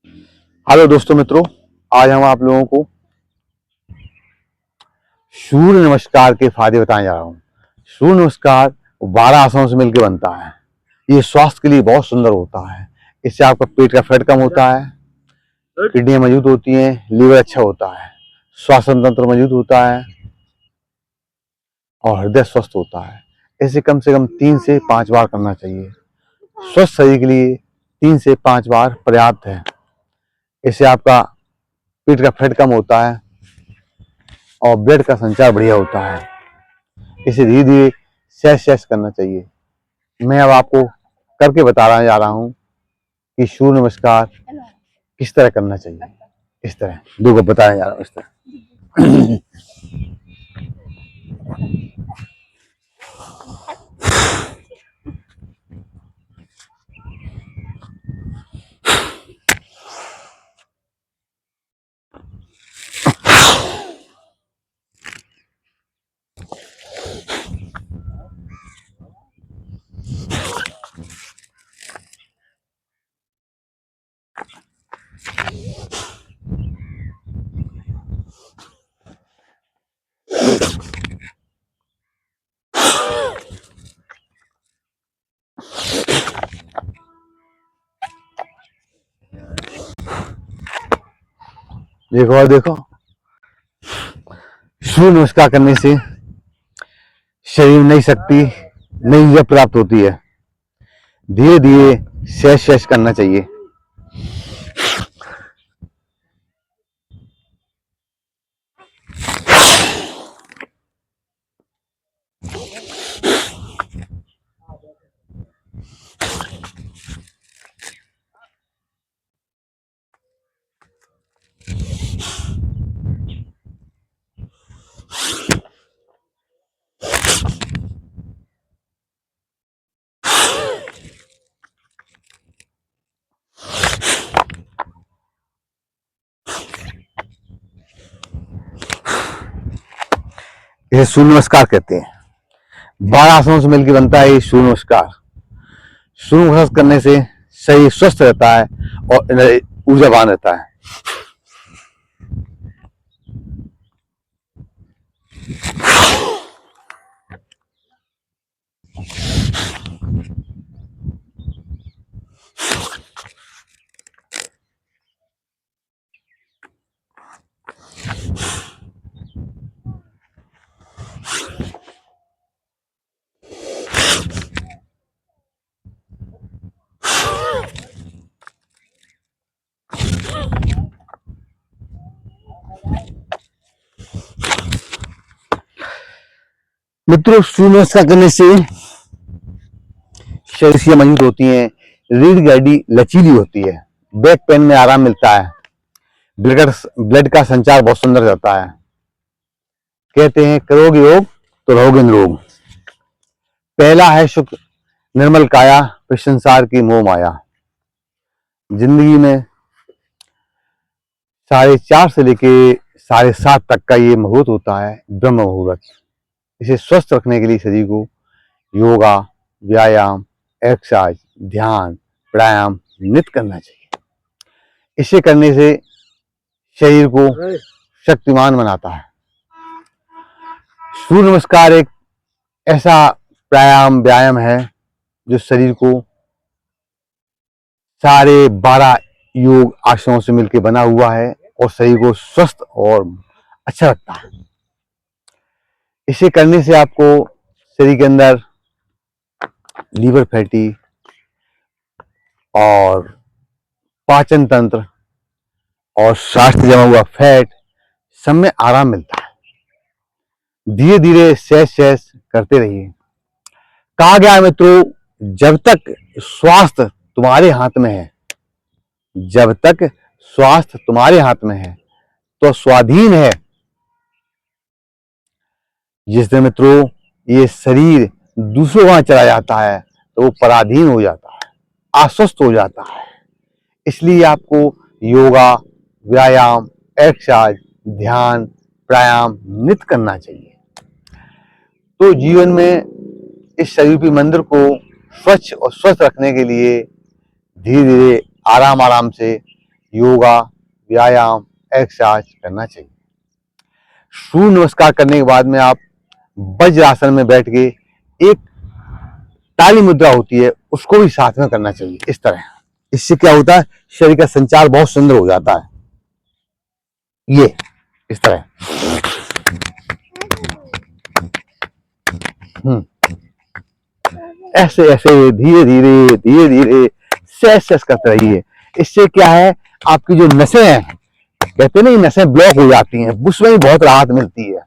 Hello दोस्तों मित्रों, आज हम आप लोगों को सूर्य नमस्कार के फायदे बताने जा रहा हूँ। सूर्य नमस्कार 12 आसनों से मिलकर बनता है। ये स्वास्थ्य के लिए बहुत सुंदर होता है। इससे आपका पेट का फैट कम होता है, किडनियां मजबूत होती हैं, लीवर अच्छा होता है, श्वसन तंत्र मजबूत होता है और हृदय स्वस्थ होता है। इसे कम से कम 3 से 5 बार करना चाहिए। स्वस्थ शरीर के लिए 3 से 5 बार पर्याप्त है। इससे आपका पेट का फैट कम होता है और ब्लड का संचार बढ़िया होता है। इसे धीरे धीरे सहज करना चाहिए। मैं अब आपको करके बताने जा रहा हूँ कि सूर्य नमस्कार किस तरह करना चाहिए। इस तरह दो बताने जा रहा हूँ। इस तरह देखो और देखो, सूर्य नमस्कार करने से शरीर में नई शक्ति, नई ऊर्जा प्राप्त होती है। धीरे धीरे सहज करना चाहिए। इसे सूर्य नमस्कार कहते हैं। 12 आसनों से मिलकर बनता है ये सूर्य नमस्कार। सूर्य नमस्कार करने से शरीर स्वस्थ रहता है और ऊर्जावान रहता है। मित्रों, सूर्य नमस्कार करने से शरीर की मजबूत होती है, रीढ़ की हड्डी लचीली होती है, बैक पेन में आराम मिलता है, ब्लड का संचार बहुत सुंदर रहता है। कहते हैं करोगे योग तो रहोगे निरोग। पहला है सुख निर्मल काया, फिर संसार की मोह माया। जिंदगी में 4:30 से लेके 7:30 तक का ये मुहूर्त होता है, ब्रह्म मुहूर्त। इसे स्वस्थ रखने के लिए शरीर को योगा, व्यायाम, एक्सरसाइज, ध्यान, प्राणायाम नित्य करना चाहिए। इसे करने से शरीर को शक्तिमान बनाता है। सूर्य नमस्कार एक ऐसा व्यायाम है जो शरीर को सारे 12 योग आसनों से मिलकर बना हुआ है और शरीर को स्वस्थ और अच्छा रखता है। इसे करने से आपको शरीर के अंदर लीवर फैटी और पाचन तंत्र और स्वास्थ्य जमा हुआ फैट सब में आराम मिलता है। धीरे धीरे सहज करते रहिए। कहा गया मित्रों, जब तक स्वास्थ्य तुम्हारे हाथ में है, जब तक स्वास्थ्य तुम्हारे हाथ में है तो स्वाधीन है। जिस दिन मित्रों ये शरीर दूसरों वहां चला जाता है तो वो पराधीन हो जाता है, अस्वस्थ हो जाता है। इसलिए आपको योगा, व्यायाम, एक्सरसाइज, ध्यान, प्राणायाम नित्य करना चाहिए। तो जीवन में इस शरीर के मंदिर को स्वच्छ और स्वस्थ रखने के लिए धीरे धीरे आराम से योगा, व्यायाम, एक्सरसाइज करना चाहिए। सूर्य नमस्कार करने के बाद में आप वज्रासन में बैठ के एक ताली मुद्रा होती है, उसको भी साथ में करना चाहिए इस तरह। इससे क्या होता है, शरीर का संचार बहुत सुंदर हो जाता है। ये इस तरह ऐसे ऐसे धीरे धीरे धीरे धीरे सहज सहज करते रहिए। इससे क्या है, आपकी जो नसें हैं, कहते हैं ना, नसें ब्लॉक हो जाती हैं, उसमें भी बहुत राहत मिलती है।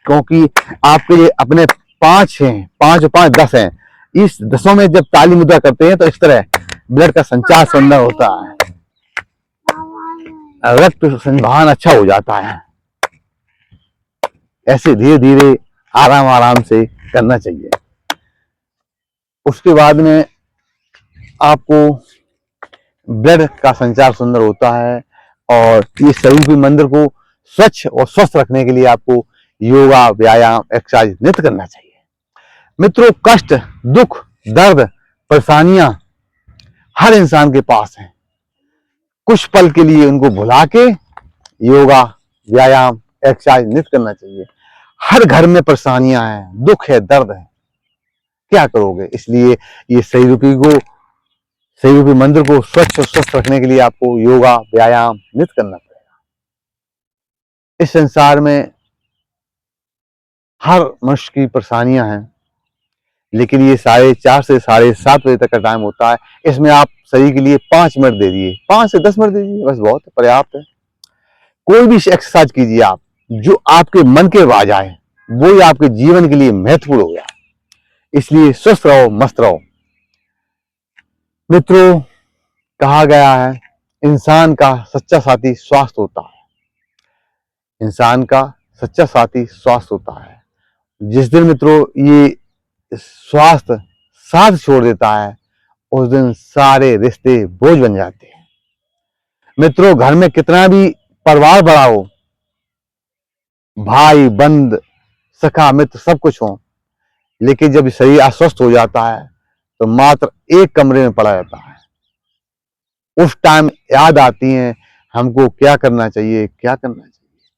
क्योंकि आपके अपने 5 हैं, 5 और 5 10 हैं, इस 10 में जब ताली मुद्रा करते हैं तो इस तरह ब्लड का संचार सुंदर होता है, रक्त संवहन अच्छा हो जाता है। ऐसे धीरे धीरे आराम आराम से करना चाहिए। उसके बाद में आपको ब्लड का संचार सुंदर होता है, और ये शरीर के मंदिर को स्वच्छ और स्वस्थ रखने के लिए आपको योगा, व्यायाम, एक्सरसाइज नित्य करना चाहिए। मित्रों, कष्ट, दुख, दर्द, परेशानियां हर इंसान के पास हैं। कुछ पल के लिए उनको भुला के योगा, व्यायाम, एक्सरसाइज नित्य करना चाहिए। हर घर में परेशानियां हैं, दुख है, दर्द है, क्या करोगे? इसलिए ये सही रूपी मंदिर को स्वच्छ और स्वस्थ रखने के लिए आपको योगा, व्यायाम नित्य करना पड़ेगा। इस संसार में हर मनुष्य की परेशानियां हैं, लेकिन ये 4:30 से 7:30 बजे तक का टाइम होता है। इसमें आप शरीर के लिए 5 मिनट दे दिए, 5 से 10 मिनट दे दीजिए, बस बहुत पर्याप्त है। कोई भी एक्सरसाइज कीजिए आप, जो आपके मन के आवाज आए, वो ही आपके जीवन के लिए महत्वपूर्ण हो गया। इसलिए स्वस्थ रहो, मस्त रहो। मित्रों, कहा गया है, इंसान का सच्चा साथी स्वास्थ्य होता है। इंसान का सच्चा साथी स्वास्थ्य होता है। जिस दिन मित्रों ये स्वास्थ्य साथ छोड़ देता है, उस दिन सारे रिश्ते बोझ बन जाते हैं। मित्रों, घर में कितना भी परिवार बड़ा हो, भाई बंद, सखा मित्र सब कुछ हो, लेकिन जब शरीर अस्वस्थ हो जाता है तो मात्र एक कमरे में पड़ा रहता है। उस टाइम याद आती है हमको क्या करना चाहिए, क्या करना चाहिए।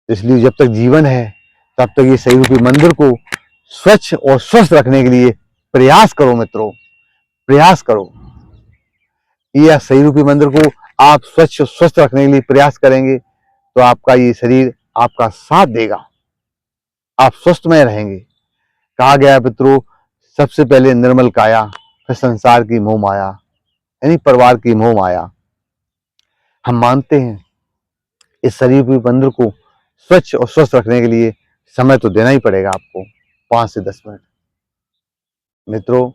इसलिए जब तक जीवन है तब तक ये शरीर के मंदिर को स्वच्छ और स्वस्थ रखने के लिए प्रयास करो मित्रों, प्रयास करो। यह शरीर के मंदिर को आप स्वच्छ और स्वस्थ रखने के लिए प्रयास करेंगे तो आपका ये शरीर आपका साथ देगा, आप स्वस्थमय रहेंगे। कहा गया मित्रों, सबसे पहले निर्मल काया, फिर संसार की मोह माया, यानी परिवार की मोह माया। हम मानते हैं इस शरीर के मंदिर को स्वच्छ और स्वस्थ रखने के लिए समय तो देना ही पड़ेगा आपको, 5 से 10 मिनट। मित्रों,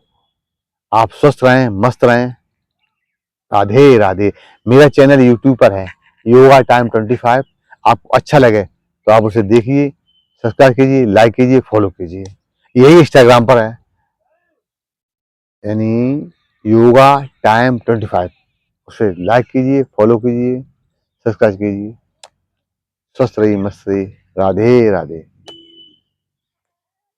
आप स्वस्थ रहें, मस्त रहें। राधे राधे। मेरा चैनल यूट्यूब पर है, योगा टाइम 25। आपको अच्छा लगे तो आप उसे देखिए, सब्सक्राइब कीजिए, लाइक कीजिए, फॉलो कीजिए। यही इंस्टाग्राम पर है, यानी योगा टाइम 25। उसे लाइक कीजिए, फॉलो कीजिए, सब्सक्राइब कीजिए। स्वस्थ रहिए, मस्त रहिए। राधे राधे।